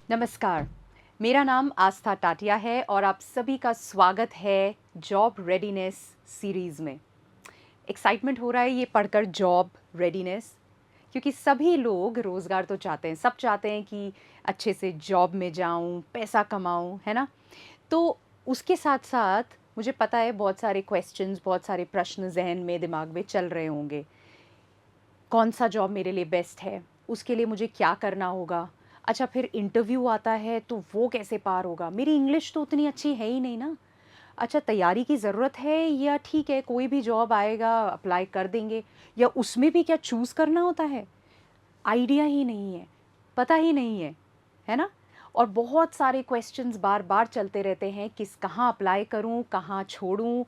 नमस्कार, मेरा नाम आस्था टाटिया है और आप सभी का स्वागत है जॉब रेडीनेस सीरीज़ में। एक्साइटमेंट हो रहा है ये पढ़कर जॉब रेडीनेस, क्योंकि सभी लोग रोज़गार तो चाहते हैं, सब चाहते हैं कि अच्छे से जॉब में जाऊँ, पैसा कमाऊँ, है ना? तो उसके साथ-साथ मुझे पता है बहुत सारे क्वेश्चंस, बहुत सारे प्रश्न ज़हन में, दिमाग में चल रहे होंगे। कौन-सा जॉब मेरे लिए बेस्ट है? उसके लिए मुझे क्या करना होगा? अच्छा, फिर इंटरव्यू आता है तो वो कैसे पार होगा? मेरी इंग्लिश तो उतनी अच्छी है ही नहीं ना। अच्छा, तैयारी की ज़रूरत है या ठीक है कोई भी जॉब आएगा अप्लाई कर देंगे, या उसमें भी क्या चूज़ करना होता है? आइडिया ही नहीं है, पता ही नहीं है ना? और बहुत सारे क्वेश्चंस बार-बार चलते रहते हैं, कहाँ अप्लाई करूँ, कहाँ छोड़ूँ?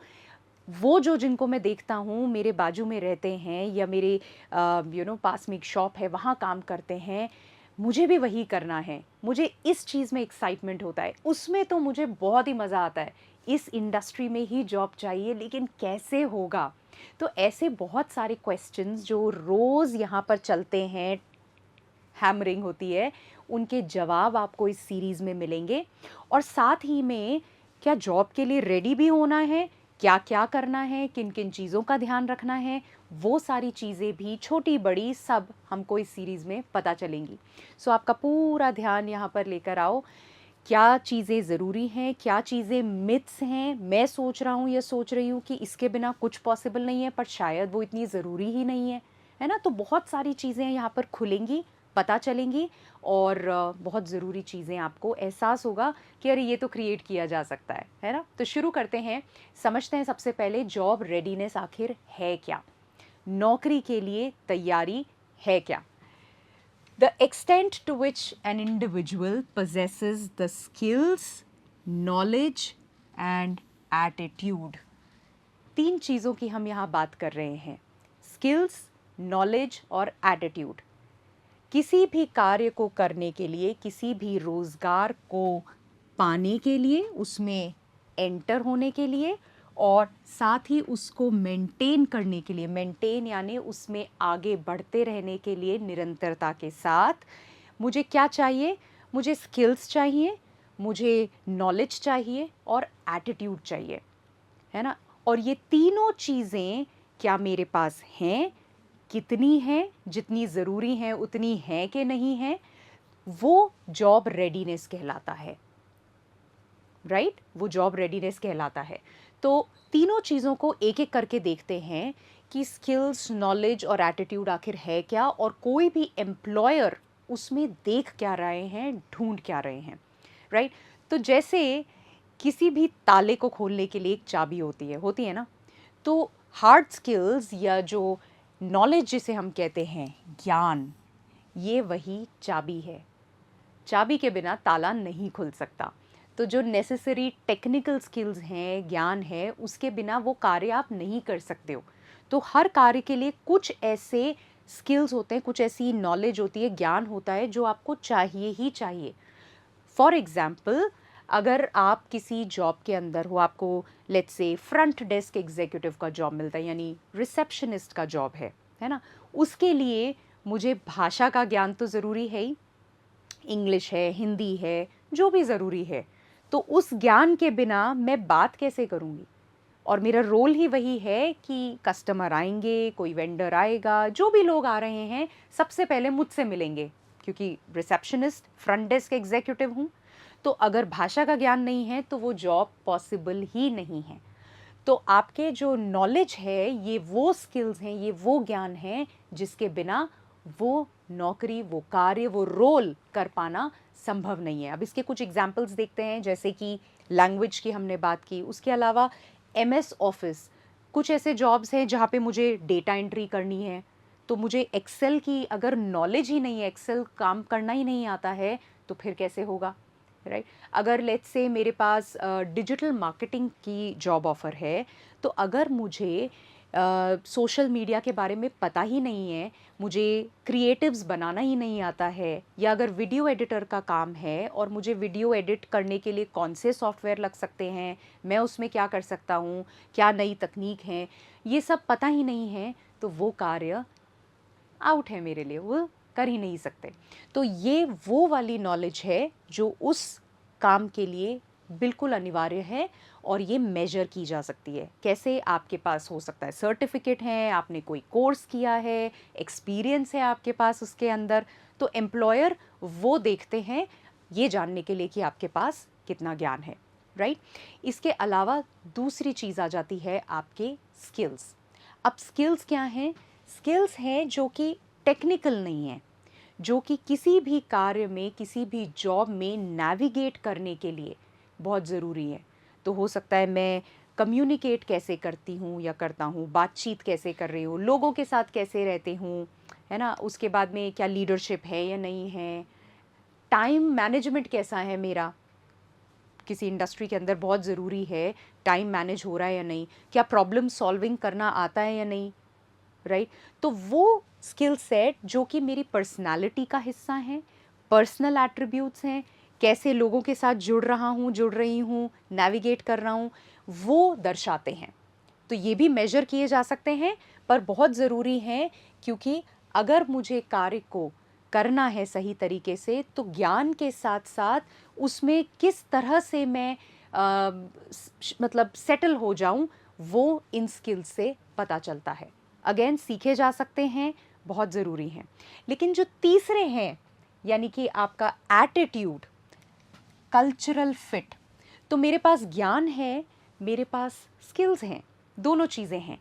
वो जो जिनको मैं देखता हूँ मेरे बाजू में रहते हैं या मेरे पास में एक शॉप है वहाँ काम करते हैं, मुझे भी वही करना है। मुझे इस चीज़ में एक्साइटमेंट होता है, उसमें तो मुझे बहुत ही मज़ा आता है। इस इंडस्ट्री में ही जॉब चाहिए, लेकिन कैसे होगा? तो ऐसे बहुत सारे क्वेश्चंस जो रोज़ यहाँ पर चलते हैं, हैमरिंग होती है, उनके जवाब आपको इस सीरीज़ में मिलेंगे। और साथ ही में क्या जॉब के लिए रेडी भी होना है, क्या-क्या करना है, किन-किन चीज़ों का ध्यान रखना है, वो सारी चीज़ें भी छोटी-बड़ी सब हमको इस सीरीज़ में पता चलेंगी। सो आपका पूरा ध्यान यहाँ पर लेकर आओ, क्या चीज़ें ज़रूरी हैं, क्या चीज़ें मिथ्स हैं। मैं सोच रहा हूँ या सोच रही हूँ कि इसके बिना कुछ पॉसिबल नहीं है, पर शायद वो इतनी ज़रूरी ही नहीं है ना? तो बहुत सारी चीज़ें यहाँ पर खुलेंगी, पता चलेंगी और बहुत ज़रूरी चीज़ें आपको एहसास होगा कि अरे ये तो क्रिएट किया जा सकता है ना? तो शुरू करते हैं, समझते हैं सबसे पहले जॉब रेडीनेस आखिर है क्या? नौकरी के लिए तैयारी है क्या? The extent to which an individual possesses the skills, knowledge and attitude. 3 चीज़ों की हम यहाँ बात कर रहे हैं, स्किल्स, नॉलेज और एटीट्यूड। किसी भी कार्य को करने के लिए, किसी भी रोज़गार को पाने के लिए, उसमें एंटर होने के लिए और साथ ही उसको मेंटेन करने के लिए, मेंटेन यानी उसमें आगे बढ़ते रहने के लिए निरंतरता के साथ मुझे क्या चाहिए? मुझे स्किल्स चाहिए, मुझे नॉलेज चाहिए और एटीट्यूड चाहिए, है ना? और ये तीनों चीज़ें क्या मेरे पास हैं? कितनी हैं? जितनी ज़रूरी हैं उतनी हैं कि नहीं हैं? वो जॉब रेडीनेस कहलाता है, राइट? वो जॉब रेडीनेस कहलाता है। तो तीनों चीज़ों को एक-एक करके देखते हैं कि स्किल्स, नॉलेज और एटीट्यूड आखिर है क्या, और कोई भी एम्प्लॉयर उसमें देख क्या रहे हैं, ढूँढ क्या रहे हैं, राइट? तो जैसे किसी भी ताले को खोलने के लिए एक चाबी होती है ना? तो हार्ड स्किल्स या जो नॉलेज जिसे हम कहते हैं, ज्ञान, ये वही चाबी है। चाबी के बिना ताला नहीं खुल सकता। तो जो नेसेसरी टेक्निकल स्किल्स हैं, ज्ञान है, उसके बिना वो कार्य आप नहीं कर सकते हो। तो हर कार्य के लिए कुछ ऐसे स्किल्स होते हैं, कुछ ऐसी नॉलेज होती है, ज्ञान होता है जो आपको चाहिए ही चाहिए। फॉर एग्ज़ाम्पल, अगर आप किसी जॉब के अंदर हो, आपको let's say front desk executive का जॉब मिलता है, यानी रिसेप्शनिस्ट का जॉब है ना? उसके लिए मुझे भाषा का ज्ञान तो ज़रूरी है ही, इंग्लिश है, हिंदी है, जो भी ज़रूरी है। तो उस ज्ञान के बिना मैं बात कैसे करूँगी? और मेरा रोल ही वही है कि कस्टमर आएँगे, कोई वेंडर आएगा, जो भी लोग आ रहे हैं, सबसे पहले मुझसे मिलेंगे, क्योंकि रिसेप्शनिस्ट, फ्रंट डेस्क एग्जीक्यूटिव हूँ। तो अगर भाषा का ज्ञान नहीं है, तो वो जॉब पॉसिबल ही नहीं है। तो आपके जो नॉलेज है, ये वो स्किल्स हैं, ये वो ज्ञान है जिसके बिना वो नौकरी, वो कार्य, वो रोल कर पाना संभव नहीं है। अब इसके कुछ एग्जांपल्स देखते हैं, जैसे कि लैंग्वेज की हमने बात की, उसके अलावा एमएस ऑफिस, कुछ ऐसे जॉब्स हैं जहाँ पे मुझे डेटा एंट्री करनी है, तो मुझे एक्सेल की अगर नॉलेज ही नहीं है, एक्सेल काम करना ही नहीं आता है, तो फिर कैसे होगा, राइट? अगर लेट्स से मेरे पास डिजिटल मार्केटिंग की जॉब ऑफ़र है, तो अगर मुझे सोशल मीडिया के बारे में पता ही नहीं है, मुझे क्रिएटिव्स बनाना ही नहीं आता है, या अगर वीडियो एडिटर का काम है और मुझे वीडियो एडिट करने के लिए कौन से सॉफ्टवेयर लग सकते हैं, मैं उसमें क्या कर सकता हूँ, क्या नई तकनीक है, ये सब पता ही नहीं है, तो वो कार्य आउट है मेरे लिए, वो कर ही नहीं सकते। तो ये वो वाली नॉलेज है जो उस काम के लिए बिल्कुल अनिवार्य है और ये मेजर की जा सकती है। कैसे? आपके पास हो सकता है सर्टिफिकेट है, आपने कोई कोर्स किया है, एक्सपीरियंस है आपके पास उसके अंदर, तो एम्प्लॉयर वो देखते हैं ये जानने के लिए कि आपके पास कितना ज्ञान है, राइट? इसके अलावा दूसरी चीज़ आ जाती है आपके स्किल्स। अब स्किल्स क्या हैं? स्किल्स हैं जो कि टेक्निकल नहीं है, जो कि किसी भी कार्य में, किसी भी जॉब में नेविगेट करने के लिए बहुत ज़रूरी है। तो हो सकता है मैं कम्युनिकेट कैसे करती हूँ या करता हूँ, बातचीत कैसे कर रही हूँ, लोगों के साथ कैसे रहती हूँ, है ना? उसके बाद में क्या लीडरशिप है या नहीं है, टाइम मैनेजमेंट कैसा है मेरा, किसी इंडस्ट्री के अंदर बहुत ज़रूरी है, टाइम मैनेज हो रहा है या नहीं, क्या प्रॉब्लम सॉल्विंग करना आता है या नहीं, राइट? तो वो स्किल सेट जो कि मेरी पर्सनालिटी का हिस्सा है, पर्सनल एट्रीब्यूट्स हैं, कैसे लोगों के साथ जुड़ रहा हूँ, जुड़ रही हूँ, नेविगेट कर रहा हूँ, वो दर्शाते हैं। तो ये भी मेजर किए जा सकते हैं, पर बहुत ज़रूरी हैं, क्योंकि अगर मुझे कार्य को करना है सही तरीके से, तो ज्ञान के साथ साथ उसमें किस तरह से मैं मतलब सेटल हो जाऊं, वो इन स्किल्स से पता चलता है। अगेन सीखे जा सकते हैं, बहुत ज़रूरी हैं। लेकिन जो तीसरे हैं, यानी कि आपका एटीट्यूड, कल्चरल फिट, तो मेरे पास ज्ञान है, मेरे पास स्किल्स हैं, दोनों चीज़ें हैं,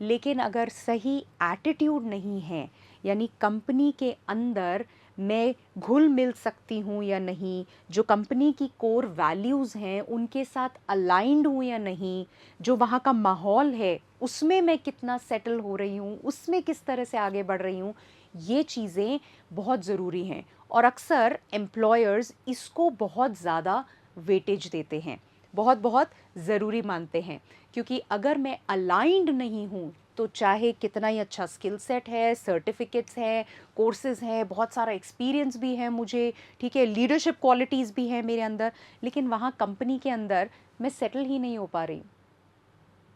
लेकिन अगर सही एटीट्यूड नहीं है, यानी कंपनी के अंदर मैं घुल मिल सकती हूँ या नहीं, जो कंपनी की कोर वैल्यूज़ हैं उनके साथ अलाइंड हूँ या नहीं, जो वहाँ का माहौल है उसमें मैं कितना सेटल हो रही हूँ, उसमें किस तरह से आगे बढ़ रही हूँ, ये चीज़ें बहुत ज़रूरी हैं। और अक्सर एम्प्लॉयर्स इसको बहुत ज़्यादा वेटेज देते हैं, बहुत बहुत ज़रूरी मानते हैं, क्योंकि अगर मैं अलाइंड नहीं हूँ तो चाहे कितना ही अच्छा स्किल सेट है, सर्टिफिकेट्स हैं, कोर्सेज़ हैं, बहुत सारा एक्सपीरियंस भी है मुझे, ठीक है, लीडरशिप क्वालिटीज़ भी हैं मेरे अंदर, लेकिन वहाँ कंपनी के अंदर मैं सेटल ही नहीं हो पा रही,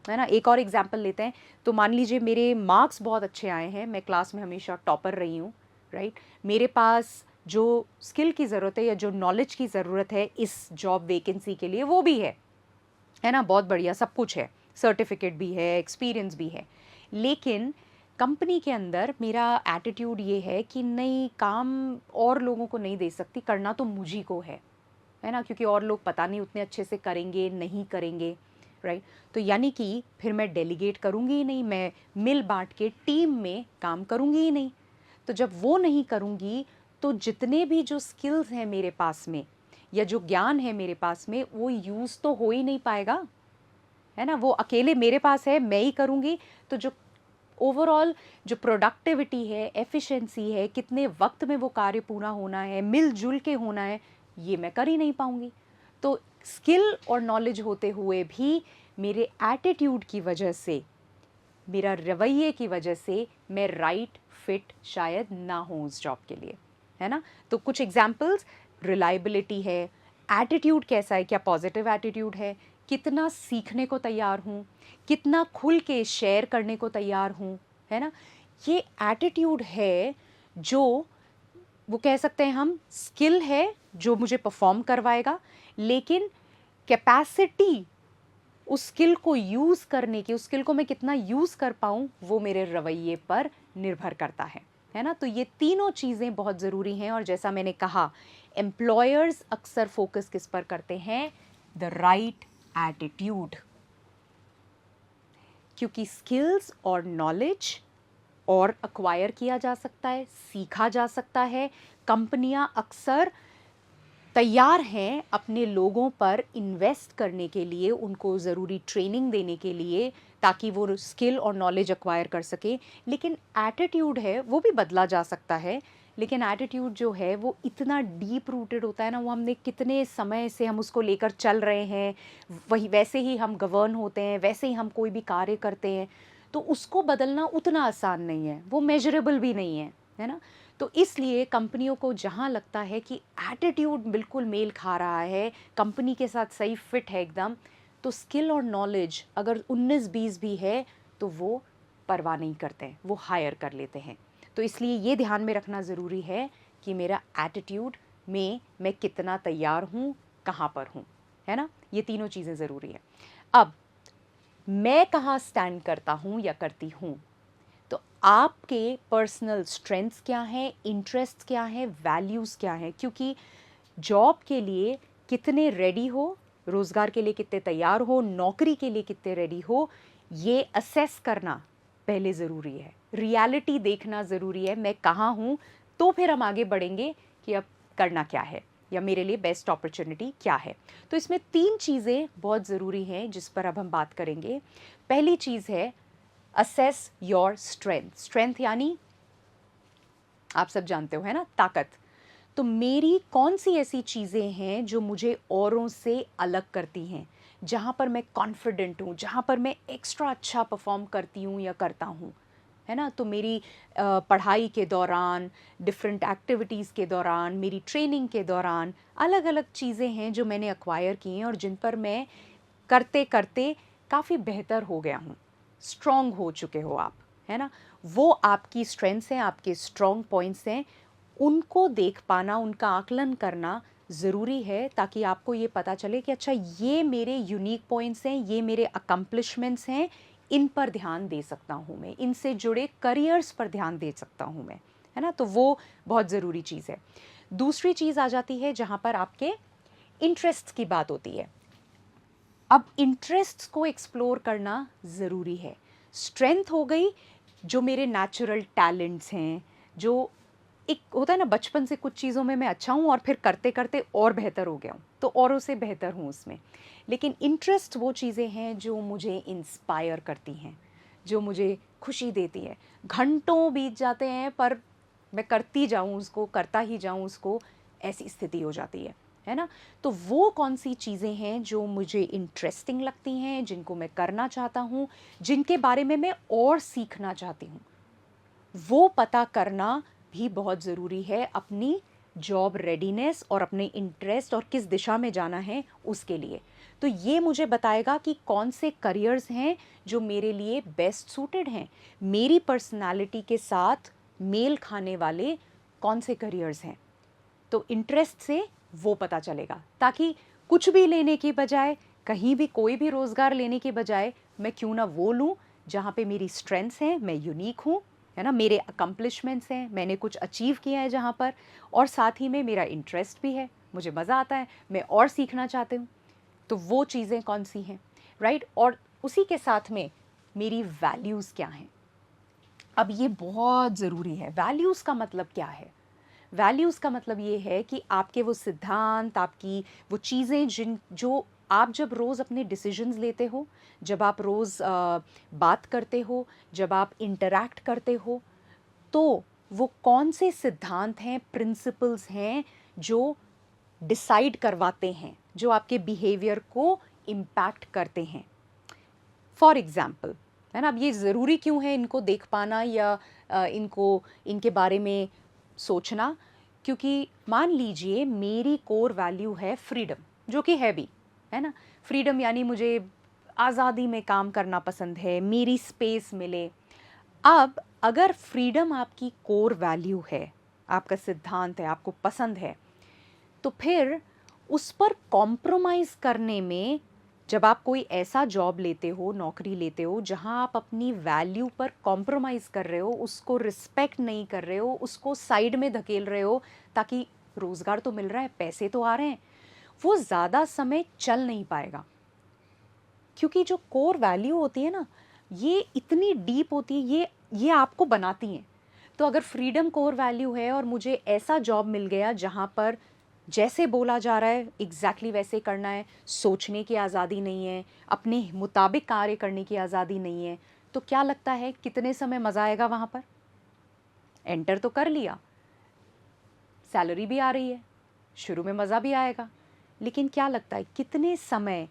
है ना? एक और एग्जाम्पल लेते हैं। तो मान लीजिए मेरे मार्क्स बहुत अच्छे आए हैं, मैं क्लास में हमेशा टॉपर रही हूँ, राइट? मेरे पास जो स्किल की ज़रूरत है या जो नॉलेज की ज़रूरत है इस जॉब वैकेंसी के लिए वो भी है ना? बहुत बढ़िया सब कुछ है, सर्टिफिकेट भी है, एक्सपीरियंस भी है, लेकिन कंपनी के अंदर मेरा एटीट्यूड ये है कि नहीं, काम और लोगों को नहीं दे सकती, करना तो मुझी को है ना? क्योंकि और लोग पता नहीं उतने अच्छे से करेंगे नहीं करेंगे, राइट? तो यानी कि फिर मैं डेलीगेट करूँगी ही नहीं, मैं मिल बांट के टीम में काम करूँगी ही नहीं। तो जब वो नहीं करूँगी तो जितने भी जो स्किल्स हैं मेरे पास में या जो ज्ञान है मेरे पास में, वो यूज़ तो हो ही नहीं पाएगा, है ना? वो अकेले मेरे पास है, मैं ही करूँगी, तो जो ओवरऑल जो प्रोडक्टिविटी है, एफिशिएंसी है, कितने वक्त में वो कार्य पूरा होना है, मिलजुल के होना है, ये मैं कर ही नहीं पाऊँगी। तो स्किल और नॉलेज होते हुए भी मेरे एटीट्यूड की वजह से, मेरा रवैये की वजह से मैं राइट फिट शायद ना हूँ उस जॉब के लिए, है ना? तो कुछ एग्जांपल्स, रिलायबिलिटी है, एटीट्यूड कैसा है, क्या पॉजिटिव एटीट्यूड है, कितना सीखने को तैयार हूँ, कितना खुल के शेयर करने को तैयार हूँ, है ना? ये एटीट्यूड है जो, वो कह सकते हैं हम, स्किल है जो मुझे परफॉर्म करवाएगा, लेकिन कैपेसिटी उस स्किल को यूज़ करने की, उस स्किल को मैं कितना यूज़ कर पाऊँ, वो मेरे रवैये पर निर्भर करता है ना? तो ये तीनों चीज़ें बहुत ज़रूरी हैं, और जैसा मैंने कहा, एम्प्लॉयर्स अक्सर फोकस किस पर करते हैं? द राइट एटीट्यूड, क्योंकि स्किल्स और नॉलेज और अक्वायर किया जा सकता है, सीखा जा सकता है। कंपनियां अक्सर तैयार हैं अपने लोगों पर इन्वेस्ट करने के लिए, उनको ज़रूरी ट्रेनिंग देने के लिए, ताकि वो स्किल और नॉलेज एक्वायर कर सकें। लेकिन एटीट्यूड है वो भी बदला जा सकता है, लेकिन एटीट्यूड जो है वो इतना डीप रूटेड होता है ना, वो हमने कितने समय से हम उसको लेकर चल रहे हैं, वही वैसे ही हम गवर्न होते हैं, वैसे ही हम कोई भी कार्य करते हैं, तो उसको बदलना उतना आसान नहीं है, वो मेजरेबल भी नहीं है ना? तो इसलिए कंपनियों को जहाँ लगता है कि एटीट्यूड बिल्कुल मेल खा रहा है, कंपनी के साथ सही फिट है एकदम, तो स्किल और नॉलेज अगर 19-20 भी है तो वो परवाह नहीं करते हैं, वो हायर कर लेते हैं। तो इसलिए ये ध्यान में रखना ज़रूरी है कि मेरा एटीट्यूड में मैं कितना तैयार हूँ, कहाँ पर हूँ, है ना? ये तीनों चीज़ें ज़रूरी है। अब मैं कहाँ स्टैंड करता हूँ या करती हूँ, तो आपके पर्सनल स्ट्रेंथ्स क्या हैं, इंटरेस्ट क्या हैं, वैल्यूज़ क्या हैं, क्योंकि जॉब के लिए कितने रेडी हो, रोज़गार के लिए कितने तैयार हो, नौकरी के लिए कितने रेडी हो, ये असेस करना पहले ज़रूरी है। रियलिटी देखना ज़रूरी है, मैं कहाँ हूँ, तो फिर हम आगे बढ़ेंगे कि अब करना क्या है या मेरे लिए बेस्ट अपॉर्चुनिटी क्या है। तो इसमें 3 चीज़ें बहुत ज़रूरी हैं जिस पर अब हम बात करेंगे। पहली चीज़ है असेस योर स्ट्रेंथ। स्ट्रेंथ यानी आप सब जानते हो, है ना, ताकत। तो मेरी कौन सी ऐसी चीज़ें हैं जो मुझे औरों से अलग करती हैं, जहाँ पर मैं कॉन्फिडेंट हूँ, जहाँ पर मैं एक्स्ट्रा अच्छा परफॉर्म करती हूँ या करता हूँ, है ना? तो मेरी पढ़ाई के दौरान, डिफरेंट एक्टिविटीज़ के दौरान, मेरी ट्रेनिंग के दौरान अलग अलग चीज़ें हैं जो मैंने एक्वायर की हैं और जिन पर मैं करते करते काफ़ी बेहतर हो गया हूँ, स्ट्रॉन्ग हो चुके हो आप, है ना? वो आपकी स्ट्रेंथ्स हैं, आपके स्ट्रॉन्ग पॉइंट्स हैं, उनको देख पाना, उनका आकलन करना ज़रूरी है ताकि आपको ये पता चले कि अच्छा ये मेरे यूनिक पॉइंट्स हैं, ये मेरे अकम्पलिशमेंट्स हैं, इन पर ध्यान दे सकता हूँ मैं, इनसे जुड़े करियर्स पर ध्यान दे सकता हूँ मैं, है ना? तो वो बहुत ज़रूरी चीज़ है। दूसरी चीज़ आ जाती है जहाँ पर आपके इंटरेस्ट्स की बात होती है। अब इंटरेस्ट्स को एक्सप्लोर करना ज़रूरी है। स्ट्रेंथ हो गई जो मेरे नेचुरल टैलेंट्स हैं, जो एक होता है ना बचपन से कुछ चीज़ों में मैं अच्छा हूँ और फिर करते करते और बेहतर हो गया हूँ, तो औरों से बेहतर हूँ उसमें। लेकिन इंटरेस्ट वो चीज़ें हैं जो मुझे इंस्पायर करती हैं, जो मुझे खुशी देती है। घंटों बीत जाते हैं पर मैं करती जाऊँ उसको, करता ही जाऊँ उसको, ऐसी स्थिति हो जाती है ना? तो वो कौन सी चीज़ें हैं जो मुझे इंटरेस्टिंग लगती हैं, जिनको मैं करना चाहता हूँ, जिनके बारे में मैं और सीखना चाहती हूँ, वो पता करना भी बहुत ज़रूरी है अपनी जॉब रेडीनेस और अपने इंटरेस्ट और किस दिशा में जाना है उसके लिए। तो ये मुझे बताएगा कि कौन से करियर्स हैं जो मेरे लिए बेस्ट सूटेड हैं, मेरी पर्सनालिटी के साथ मेल खाने वाले कौन से करियर्स हैं। तो इंटरेस्ट से वो पता चलेगा, ताकि कुछ भी लेने की बजाय, कहीं भी कोई भी रोज़गार लेने के बजाय मैं क्यों ना वो लूँ जहाँ पे मेरी स्ट्रेंथ्स हैं, मैं यूनिक हूँ, है ना, मेरे अकम्पलिशमेंट्स हैं, मैंने कुछ अचीव किया है जहाँ पर, और साथ ही में मेरा इंटरेस्ट भी है, मुझे मज़ा आता है, मैं और सीखना चाहती हूँ। तो वो चीज़ें कौन सी हैं, राइट? और उसी के साथ में मेरी वैल्यूज़ क्या हैं। अब ये बहुत ज़रूरी है। वैल्यूज़ का मतलब क्या है? वैल्यूज़ का मतलब ये है कि आपके वो सिद्धांत, आपकी वो चीज़ें जो आप जब रोज़ अपने डिसीजंस लेते हो, जब आप रोज़ बात करते हो, जब आप इंटरैक्ट करते हो, तो वो कौन से सिद्धांत हैं, प्रिंसिपल्स हैं जो डिसाइड करवाते हैं, जो आपके बिहेवियर को इम्पैक्ट करते हैं। फॉर एग्ज़ाम्पल, है ना? अब ये ज़रूरी क्यों है इनको देख पाना या इनके बारे में सोचना, क्योंकि मान लीजिए मेरी कोर वैल्यू है फ्रीडम, जो कि है भी, है ना? फ्रीडम यानी मुझे आज़ादी में काम करना पसंद है, मेरी स्पेस मिले। अब अगर फ्रीडम आपकी कोर वैल्यू है, आपका सिद्धांत है, आपको पसंद है, तो फिर उस पर कॉम्प्रोमाइज़ करने में, जब आप कोई ऐसा जॉब लेते हो, नौकरी लेते हो जहां आप अपनी वैल्यू पर कॉम्प्रोमाइज़ कर रहे हो, उसको रिस्पेक्ट नहीं कर रहे हो, उसको साइड में धकेल रहे हो ताकि रोज़गार तो मिल रहा है, पैसे तो आ रहे हैं, वो ज़्यादा समय चल नहीं पाएगा। क्योंकि जो कोर वैल्यू होती है ना, ये इतनी डीप होती है, ये आपको बनाती हैं। तो अगर फ्रीडम कोर वैल्यू है और मुझे ऐसा जॉब मिल गया जहाँ पर जैसे बोला जा रहा है एग्जैक्टली वैसे करना है, सोचने की आज़ादी नहीं है, अपने मुताबिक कार्य करने की आज़ादी नहीं है, तो क्या लगता है कितने समय मज़ा आएगा वहाँ पर? एंटर तो कर लिया, सैलरी भी आ रही है, शुरू में मज़ा भी आएगा, लेकिन क्या लगता है कितने समय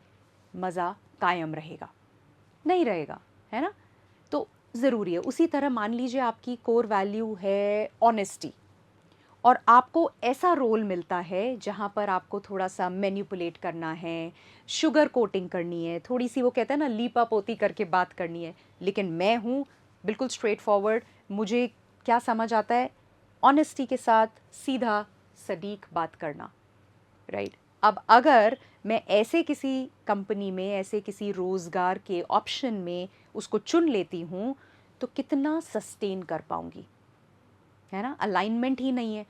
मज़ा कायम रहेगा? नहीं रहेगा, है ना? तो ज़रूरी है। उसी तरह मान लीजिए आपकी कोर वैल्यू है ऑनेस्टी, और आपको ऐसा रोल मिलता है जहाँ पर आपको थोड़ा-सा मैनिपुलेट करना है, शुगर कोटिंग करनी है, थोड़ी-सी वो कहते हैं ना लीपा-पोती करके बात करनी है, लेकिन मैं हूँ बिल्कुल स्ट्रेट फॉरवर्ड, मुझे क्या समझ आता है? ऑनेस्टी के साथ सीधा सटीक बात करना, राइट? अब अगर मैं ऐसे किसी कंपनी में, ऐसे किसी रोज़गार के ऑप्शन में उसको चुन लेती हूँ, तो कितना सस्टेन कर पाऊँगी, है ना? अलाइनमेंट ही नहीं है।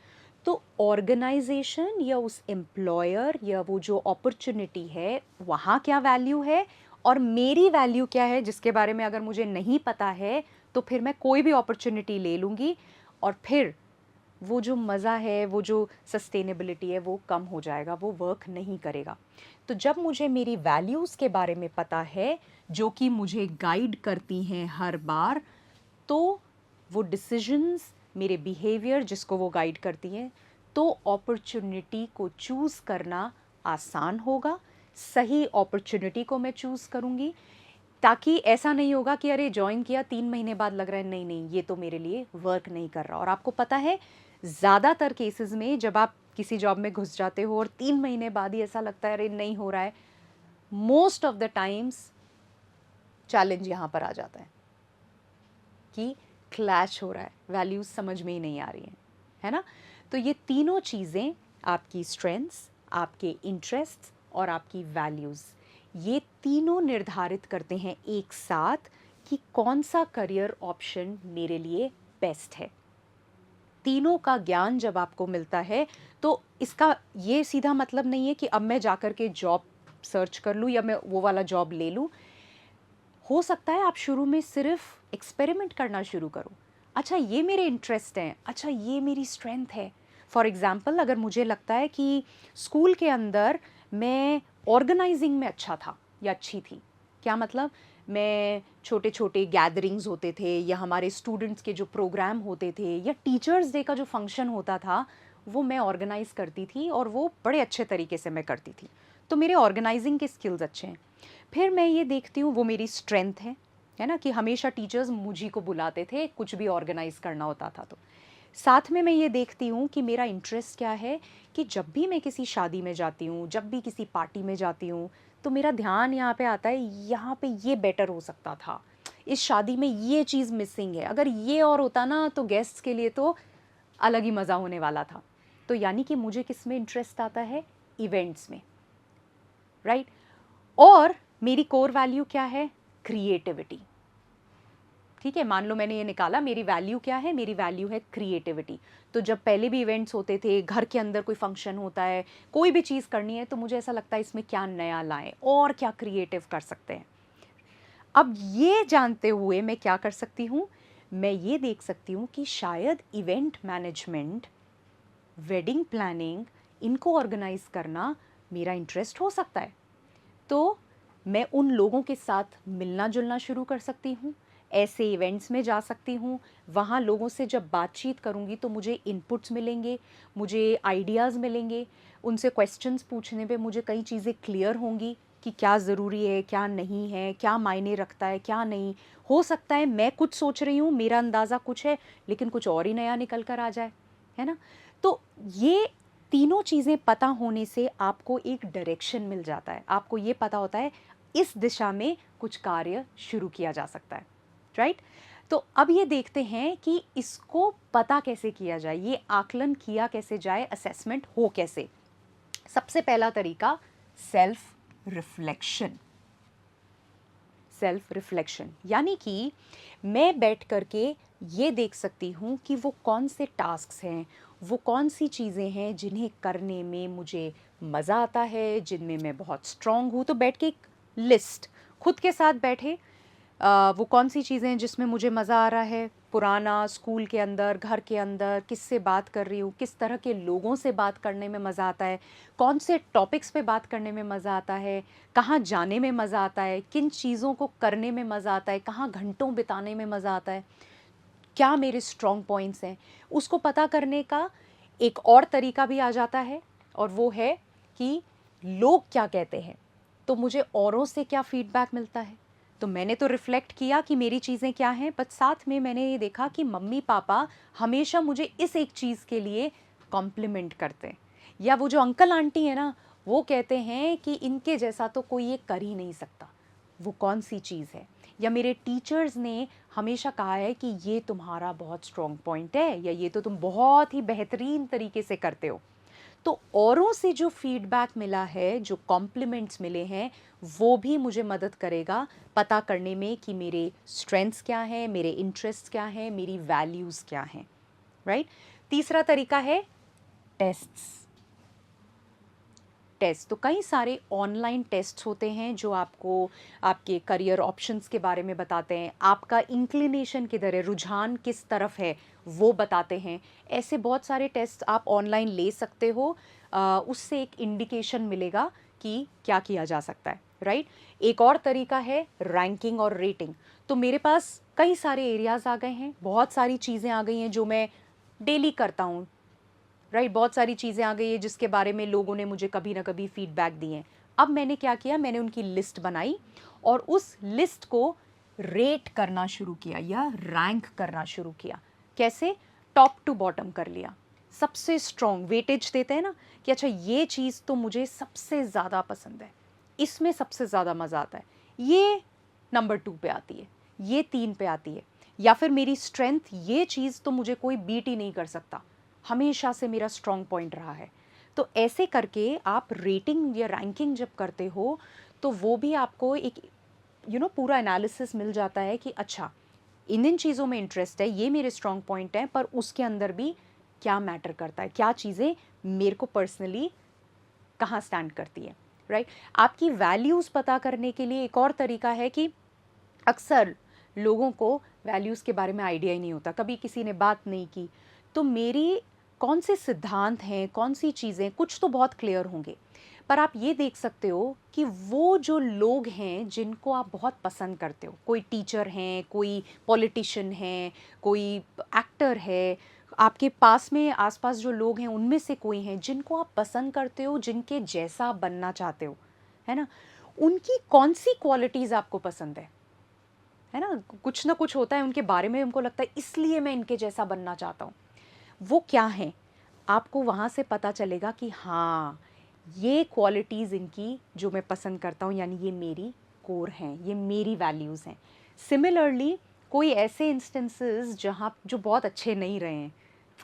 तो ऑर्गेनाइजेशन या उस एम्प्लॉयर या वो जो अपॉर्चुनिटी है, वहाँ क्या वैल्यू है और मेरी वैल्यू क्या है, जिसके बारे में अगर मुझे नहीं पता है, तो फिर मैं कोई भी अपॉर्चुनिटी ले लूँगी और फिर वो जो मज़ा है, वो जो सस्टेनेबिलिटी है, वो कम हो जाएगा, वो वर्क नहीं करेगा। तो जब मुझे मेरी वैल्यूज़ के बारे में पता है, जो कि मुझे गाइड करती हैं हर बार, तो वो डिसीजंस, मेरे बिहेवियर जिसको वो गाइड करती हैं, तो अपॉर्चुनिटी को चूज़ करना आसान होगा। सही अपॉर्चुनिटी को मैं चूज़ करूँगी, ताकि ऐसा नहीं होगा कि अरे जॉइन किया 3 महीने बाद लग रहा है नहीं नहीं ये तो मेरे लिए वर्क नहीं कर रहा। और आपको पता है ज़्यादातर केसेस में जब आप किसी जॉब में घुस जाते हो और 3 महीने बाद ही ऐसा लगता है अरे नहीं हो रहा है, most of the times challenge यहाँ पर आ जाता है कि क्लैश हो रहा है, वैल्यूज समझ में ही नहीं आ रही हैं, है ना? तो ये तीनों चीज़ें, आपकी स्ट्रेंथ्स, आपके इंटरेस्ट्स और आपकी वैल्यूज़, ये तीनों निर्धारित करते हैं एक साथ कि कौन सा करियर ऑप्शन मेरे लिए बेस्ट है। तीनों का ज्ञान जब आपको मिलता है, तो इसका ये सीधा मतलब नहीं है कि अब मैं जाकर के जॉब सर्च कर लूँ या मैं वो वाला जॉब ले लूँ। हो सकता है आप शुरू में सिर्फ एक्सपेरिमेंट करना शुरू करो। अच्छा ये मेरे इंटरेस्ट हैं, अच्छा ये मेरी स्ट्रेंथ है। फॉर एग्ज़ाम्पल अगर मुझे लगता है कि स्कूल के अंदर मैं ऑर्गेनाइजिंग में अच्छा था या अच्छी थी, क्या मतलब, मैं छोटे छोटे गैदरिंग्स होते थे या हमारे स्टूडेंट्स के जो प्रोग्राम होते थे या टीचर्स डे का जो फंक्शन होता था, वो मैं ऑर्गेनाइज करती थी और वो बड़े अच्छे तरीके से मैं करती थी। तो मेरे ऑर्गेनाइजिंग के स्किल्स अच्छे हैं। फिर मैं ये देखती हूँ वो मेरी स्ट्रेंथ है ना, कि हमेशा टीचर्स मुझी को बुलाते थे कुछ भी ऑर्गेनाइज करना होता था। तो साथ में मैं ये देखती हूँ कि मेरा इंटरेस्ट क्या है, कि जब भी मैं किसी शादी में जाती हूँ, जब भी किसी पार्टी में जाती हूँ, तो मेरा ध्यान यहाँ पे आता है, यहाँ पे ये बेटर हो सकता था, इस शादी में ये चीज़ मिसिंग है, अगर ये और होता ना तो गेस्ट्स के लिए तो अलग ही मज़ा होने वाला था। तो यानी कि मुझे किस में इंटरेस्ट आता है? इवेंट्स में, राइट? और मेरी कोर वैल्यू क्या है? क्रिएटिविटी। ठीक है, मान लो मैंने ये निकाला, मेरी वैल्यू क्या है? मेरी वैल्यू है क्रिएटिविटी। तो जब पहले भी इवेंट्स होते थे, घर के अंदर कोई फंक्शन होता है, कोई भी चीज़ करनी है, तो मुझे ऐसा लगता है इसमें क्या नया लाएं और क्या क्रिएटिव कर सकते हैं। अब ये जानते हुए मैं क्या कर सकती हूँ? मैं ये देख सकती हूँ कि शायद इवेंट मैनेजमेंट, वेडिंग प्लानिंग, इनको ऑर्गेनाइज करना मेरा इंटरेस्ट हो सकता है। तो मैं उन लोगों के साथ मिलना जुलना शुरू कर सकती हूँ, ऐसे इवेंट्स में जा सकती हूँ, वहाँ लोगों से जब बातचीत करूँगी तो मुझे इनपुट्स मिलेंगे, मुझे आइडियाज़ मिलेंगे, उनसे क्वेश्चंस पूछने पे मुझे कई चीज़ें क्लियर होंगी कि क्या ज़रूरी है, क्या नहीं है, क्या मायने रखता है, क्या नहीं। हो सकता है मैं कुछ सोच रही हूँ, मेरा अंदाज़ा कुछ है, लेकिन कुछ और ही नया निकल कर आ जाए, है ना? तो ये तीनों चीज़ें पता होने से आपको एक डायरेक्शन मिल जाता है, आपको ये पता होता है इस दिशा में कुछ कार्य शुरू किया जा सकता है, राइट? तो अब ये देखते हैं कि इसको पता कैसे किया जाए, ये आकलन किया कैसे जाए, असेसमेंट हो कैसे। सबसे पहला तरीका सेल्फ रिफ्लेक्शन। सेल्फ रिफ्लेक्शन यानी कि मैं बैठ करके ये देख सकती हूँ कि वो कौन से टास्क्स हैं, वो कौन सी चीज़ें हैं जिन्हें करने में मुझे मज़ा आता है, जिनमें मैं बहुत स्ट्रांग हूँ। तो बैठ के एक लिस्ट खुद के साथ बैठे, वो कौन सी चीज़ें हैं जिसमें मुझे मज़ा आ रहा है, पुराना, स्कूल के अंदर, घर के अंदर, किससे बात कर रही हूँ, किस तरह के लोगों से बात करने में मज़ा आता है, कौन से टॉपिक्स पे बात करने में मज़ा आता है, कहाँ जाने में मज़ा आता है, किन चीज़ों को करने में मज़ा आता है, कहाँ घंटों बिताने में मज़ा आता है, क्या मेरे स्ट्रॉन्ग पॉइंट्स हैं। उसको पता करने का एक और तरीका भी आ जाता है, और वो है कि लोग क्या कहते हैं, तो मुझे औरों से क्या फीडबैक मिलता है। तो मैंने तो रिफ्लेक्ट किया कि मेरी चीज़ें क्या हैं, बट साथ में मैंने ये देखा कि मम्मी पापा हमेशा मुझे इस एक चीज़ के लिए कॉम्प्लीमेंट करते हैं, या वो जो अंकल आंटी है ना, वो कहते हैं कि इनके जैसा तो कोई ये कर ही नहीं सकता। वो कौन सी चीज़ है, या मेरे टीचर्स ने हमेशा कहा है कि ये तुम्हारा बहुत स्ट्रॉन्ग पॉइंट है, या ये तो तुम बहुत ही बेहतरीन तरीके से करते हो। तो औरों से जो फीडबैक मिला है, जो कॉम्प्लीमेंट्स मिले हैं, वो भी मुझे मदद करेगा पता करने में कि मेरे स्ट्रेंथ्स क्या हैं, मेरे इंटरेस्ट क्या हैं, मेरी वैल्यूज़ क्या हैं, राइट। तीसरा तरीका है टेस्ट्स। टेस्ट तो कई सारे ऑनलाइन टेस्ट होते हैं जो आपको आपके करियर ऑप्शंस के बारे में बताते हैं, आपका इंक्लिनेशन किधर है, रुझान किस तरफ है, वो बताते हैं। ऐसे बहुत सारे टेस्ट आप ऑनलाइन ले सकते हो, उससे एक इंडिकेशन मिलेगा कि क्या किया जा सकता है, राइट। एक और तरीका है रैंकिंग और रेटिंग। तो मेरे पास कई सारे एरियाज़ आ गए हैं, बहुत सारी चीज़ें आ गई हैं जो मैं डेली करता हूँ, राइट। बहुत सारी चीज़ें आ गई है जिसके बारे में लोगों ने मुझे कभी ना कभी फीडबैक दिए हैं। अब मैंने क्या किया, मैंने उनकी लिस्ट बनाई और उस लिस्ट को रेट करना शुरू किया या रैंक करना शुरू किया। कैसे? टॉप टू बॉटम कर लिया। सबसे स्ट्रॉन्ग वेटेज देते हैं ना कि अच्छा ये चीज़ तो मुझे सबसे ज़्यादा पसंद है, इसमें सबसे ज़्यादा मज़ा आता है, ये नंबर 2 पे आती है, ये 3 पे आती है, या फिर मेरी स्ट्रेंथ ये चीज़ तो मुझे कोई बीट ही नहीं कर सकता, हमेशा से मेरा स्ट्रॉन्ग पॉइंट रहा है। तो ऐसे करके आप रेटिंग या रैंकिंग जब करते हो तो वो भी आपको एक पूरा एनालिसिस मिल जाता है कि अच्छा इन चीज़ों में इंटरेस्ट है, ये मेरे स्ट्रॉन्ग पॉइंट हैं, पर उसके अंदर भी क्या मैटर करता है, क्या चीज़ें मेरे को पर्सनली कहाँ स्टैंड करती है, राइट। आपकी वैल्यूज़ पता करने के लिए एक और तरीका है कि अक्सर लोगों को वैल्यूज़ के बारे में आइडिया ही नहीं होता, कभी किसी ने बात नहीं की। तो मेरी कौन से सिद्धांत हैं, कौन सी चीज़ें, कुछ तो बहुत क्लियर होंगे, पर आप ये देख सकते हो कि वो जो लोग हैं जिनको आप बहुत पसंद करते हो, कोई टीचर हैं, कोई पॉलिटिशियन हैं, कोई एक्टर है, आपके पास में आसपास जो लोग हैं उनमें से कोई हैं जिनको आप पसंद करते हो, जिनके जैसा आप बनना चाहते हो, है ना, उनकी कौन सी क्वालिटीज़ आपको पसंद है ना, कुछ ना कुछ होता है उनके बारे में, हमको लगता है इसलिए मैं इनके जैसा बनना चाहता हूँ। वो क्या हैं? आपको वहाँ से पता चलेगा कि हाँ, ये क्वालिटीज़ इनकी जो मैं पसंद करता हूँ, यानी ये मेरी कोर हैं, ये मेरी वैल्यूज़ हैं। सिमिलरली कोई ऐसे इंस्टेंसेस जहाँ जो बहुत अच्छे नहीं रहे हैं,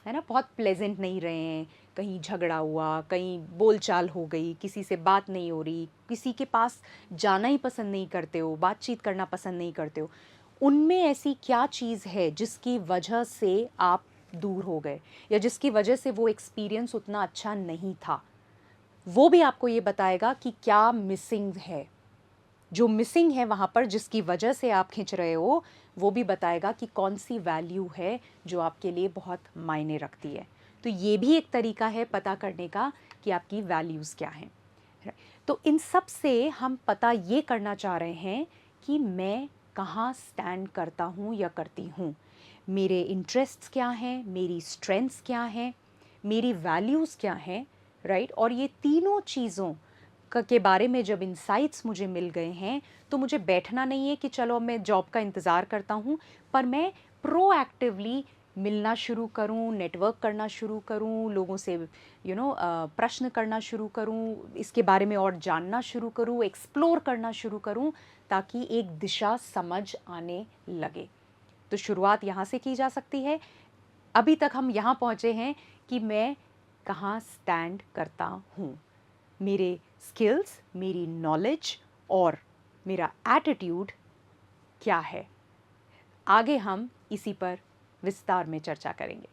है ना, बहुत प्लेजेंट नहीं रहे हैं, कहीं झगड़ा हुआ, कहीं बोलचाल हो गई, किसी से बात नहीं हो रही, किसी के पास जाना ही पसंद नहीं करते हो, बातचीत करना पसंद नहीं करते हो, उनमें ऐसी क्या चीज़ है जिसकी वजह से आप दूर हो गए, या जिसकी वजह से वो एक्सपीरियंस उतना अच्छा नहीं था। वो भी आपको ये बताएगा कि क्या मिसिंग है, जो मिसिंग है वहाँ पर जिसकी वजह से आप खींच रहे हो, वो भी बताएगा कि कौन सी वैल्यू है जो आपके लिए बहुत मायने रखती है। तो ये भी एक तरीका है पता करने का कि आपकी वैल्यूज़ क्या हैं। तो इन सब से हम पता ये करना चाह रहे हैं कि मैं कहाँ स्टैंड करता हूँ या करती हूँ, मेरे इंटरेस्ट्स क्या हैं, मेरी स्ट्रेंथ्स क्या हैं, मेरी वैल्यूज़ क्या हैं, राइट। और ये तीनों चीज़ों के बारे में जब इंसाइट्स मुझे मिल गए हैं तो मुझे बैठना नहीं है कि चलो अब मैं जॉब का इंतज़ार करता हूँ, पर मैं प्रोएक्टिवली मिलना शुरू करूँ, नेटवर्क करना शुरू करूँ, लोगों से प्रश्न करना शुरू करूँ, इसके बारे में और जानना शुरू करूँ, एक्सप्लोर करना शुरू करूँ, ताकि एक दिशा समझ आने लगे। तो शुरुआत यहाँ से की जा सकती है। अभी तक हम यहाँ पहुँचे हैं कि मैं कहाँ स्टैंड करता हूँ, मेरे स्किल्स, मेरी नॉलेज और मेरा एटीट्यूड क्या है। आगे हम इसी पर विस्तार में चर्चा करेंगे।